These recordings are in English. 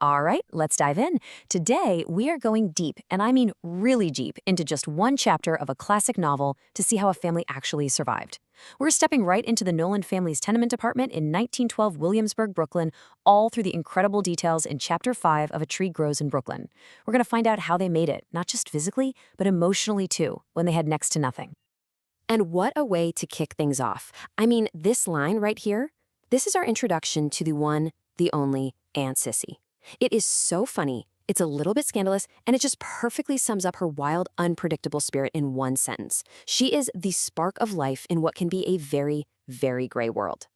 All right, let's dive in. Today, we are going deep, and I mean really deep, into just one chapter of a classic novel to see how a family actually survived. We're stepping right into the Nolan family's tenement apartment in 1912 Williamsburg, Brooklyn, all through the incredible details in Chapter 5 of A Tree Grows in Brooklyn. We're going to find out how they made it, not just physically, but emotionally too, when they had next to nothing. And what a way to kick things off. I mean, this line right here, this is our introduction to the one, the only Aunt Sissy. It is so funny, it's a little bit scandalous, and it just perfectly sums up her wild, unpredictable spirit in one sentence. She is the spark of life in what can be a very, very gray world.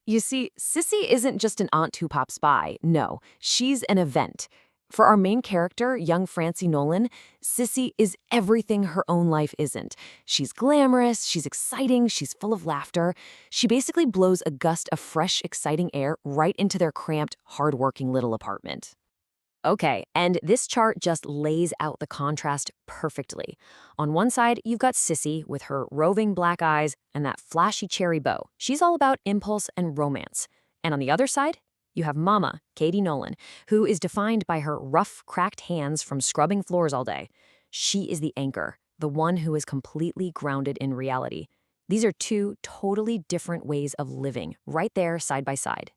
You see, Sissy isn't just an aunt who pops by. No, she's an event. For our main character, young Francie Nolan, Sissy is everything her own life isn't. She's glamorous, she's exciting, she's full of laughter. She basically blows a gust of fresh, exciting air right into their cramped, hardworking little apartment. Okay, and this chart just lays out the contrast perfectly. On one side, you've got Sissy with her roving black eyes and that flashy cherry bow. She's all about impulse and romance. And on the other side, you have Mama, Katie Nolan, who is defined by her rough, cracked hands from scrubbing floors all day. She is the anchor, the one who is completely grounded in reality. These are two totally different ways of living, right there side by side.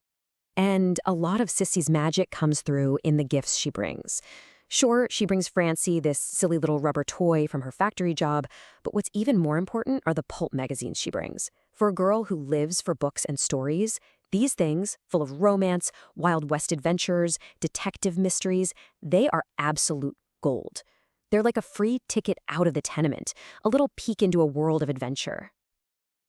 And a lot of Sissy's magic comes through in the gifts she brings. Sure, she brings Francie this silly little rubber toy from her factory job, but what's even more important are the pulp magazines she brings. For a girl who lives for books and stories, these things, full of romance, Wild West adventures, detective mysteries, they are absolute gold. They're like a free ticket out of the tenement, a little peek into a world of adventure.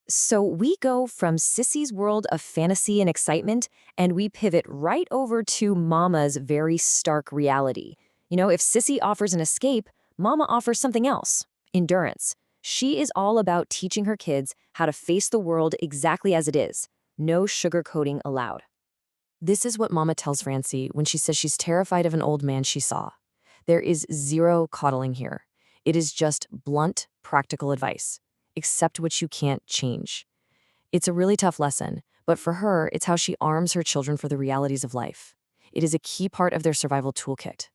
So we go from Sissy's world of fantasy and excitement, and we pivot right over to Mama's very stark reality. You know, if Sissy offers an escape, Mama offers something else, endurance. She is all about teaching her kids how to face the world exactly as it is. No sugarcoating allowed. This is what Mama tells Francie when she says she's terrified of an old man she saw. There is zero coddling here. It is just blunt, practical advice. Accept what you can't change. It's a really tough lesson, but for her, it's how she arms her children for the realities of life. It is a key part of their survival toolkit.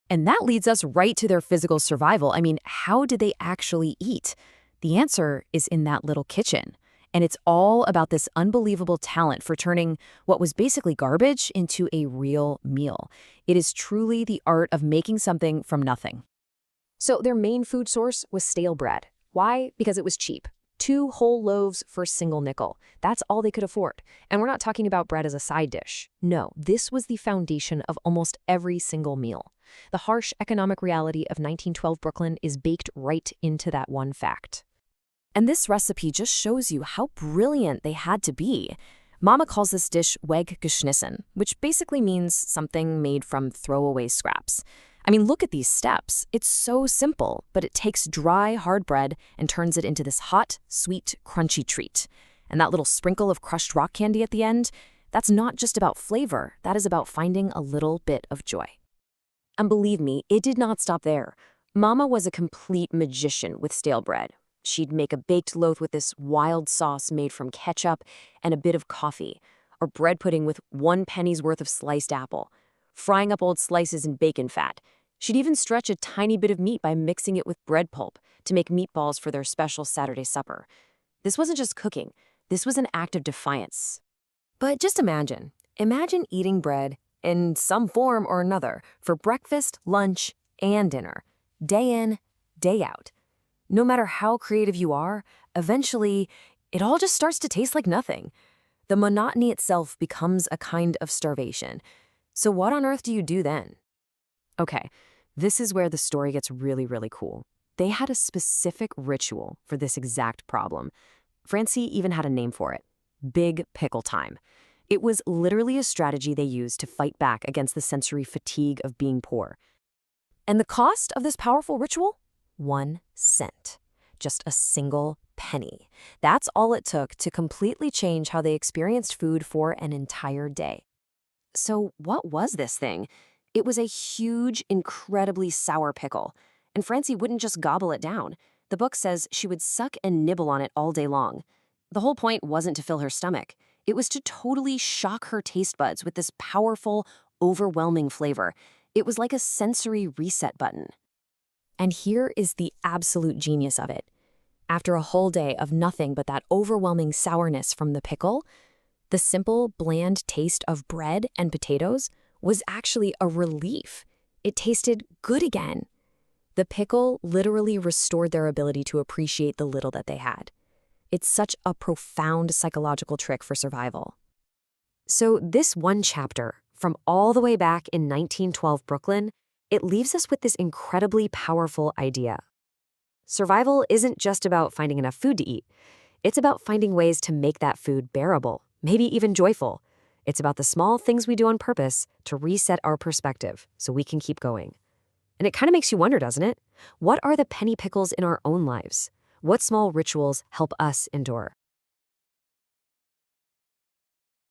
And that leads us right to their physical survival. I mean, how did they actually eat? The answer is in that little kitchen. And it's all about this unbelievable talent for turning what was basically garbage into a real meal. It is truly the art of making something from nothing. So their main food source was stale bread. Why? Because it was cheap. 2 whole loaves for a single nickel. That's all they could afford. And we're not talking about bread as a side dish. No, this was the foundation of almost every single meal. The harsh economic reality of 1912 Brooklyn is baked right into that one fact. And this recipe just shows you how brilliant they had to be. Mama calls this dish Weggeschnissen, which basically means something made from throwaway scraps. I mean, look at these steps. It's so simple, but it takes dry, hard bread and turns it into this hot, sweet, crunchy treat. And that little sprinkle of crushed rock candy at the end, that's not just about flavor. That is about finding a little bit of joy. And believe me, it did not stop there. Mama was a complete magician with stale bread. She'd make a baked loaf with this wild sauce made from ketchup and a bit of coffee, or bread pudding with 1 penny's worth of sliced apple, frying up old slices in bacon fat. She'd even stretch a tiny bit of meat by mixing it with bread pulp to make meatballs for their special Saturday supper. This wasn't just cooking. This was an act of defiance. But just imagine eating bread in some form or another for breakfast, lunch, and dinner, day in, day out. No matter how creative you are, eventually, it all just starts to taste like nothing. The monotony itself becomes a kind of starvation. So what on earth do you do then? Okay, this is where the story gets really, really cool. They had a specific ritual for this exact problem. Francie even had a name for it: Big Pickle Time. It was literally a strategy they used to fight back against the sensory fatigue of being poor. And the cost of this powerful ritual? 1 cent. Just a single penny. That's all it took to completely change how they experienced food for an entire day. So what was this thing? It was a huge, incredibly sour pickle. And Francie wouldn't just gobble it down. The book says she would suck and nibble on it all day long. The whole point wasn't to fill her stomach. It was to totally shock her taste buds with this powerful, overwhelming flavor. It was like a sensory reset button. And here is the absolute genius of it. After a whole day of nothing but that overwhelming sourness from the pickle, the simple, bland taste of bread and potatoes was actually a relief. It tasted good again. The pickle literally restored their ability to appreciate the little that they had. It's such a profound psychological trick for survival. So this one chapter, from all the way back in 1912 Brooklyn, it leaves us with this incredibly powerful idea. Survival isn't just about finding enough food to eat. It's about finding ways to make that food bearable, maybe even joyful. It's about the small things we do on purpose to reset our perspective so we can keep going. And it kind of makes you wonder, doesn't it? What are the penny pickles in our own lives? What small rituals help us endure?